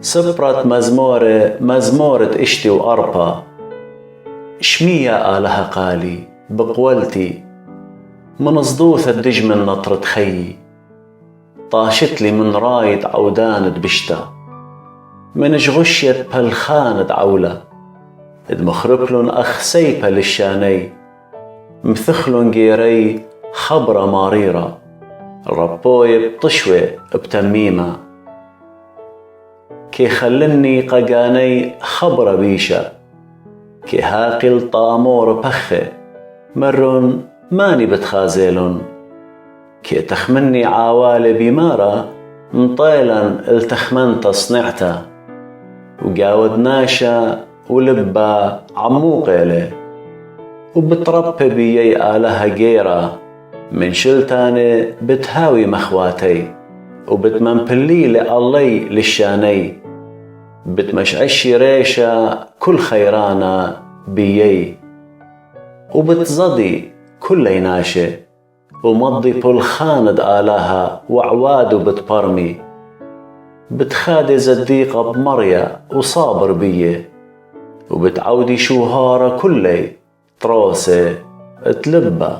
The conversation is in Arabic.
سبرت مزمورة اشتي وأربا، شمية آلها قالي بقولتي، من صدوث الدج من نطرة خيي، طاشت لي من رايد عودان دبشتا، من جغشيت بهالخان دعولة، دمخربلن أخ سيبة للشاني، مثخلن جيري خبرة ماريرة، الربوي بطشوة بتميمة، كي خلني قجاني خبرة بيشة، كي هاقل طامور بخة مرن ماني بتخازلن، كي تخمني عوالي بمارة مطيلا التخمنت صنعته، وقاود ناشا ولبا عموقيله، وبتربي بيي آلها جيرة، من شلتاني بتهاوي مخواتي، وبتمنبلي لألي للشاني، بتمشعشي ريشة كل خيرانة بيي، وبتزضي كل ناشة، ومضي بالخاند آلها وعواد وبتبرمي، بتخادي زديقة بمريا وصابر بيه، وبتعودي شوهارة كلي تروسي تلبى.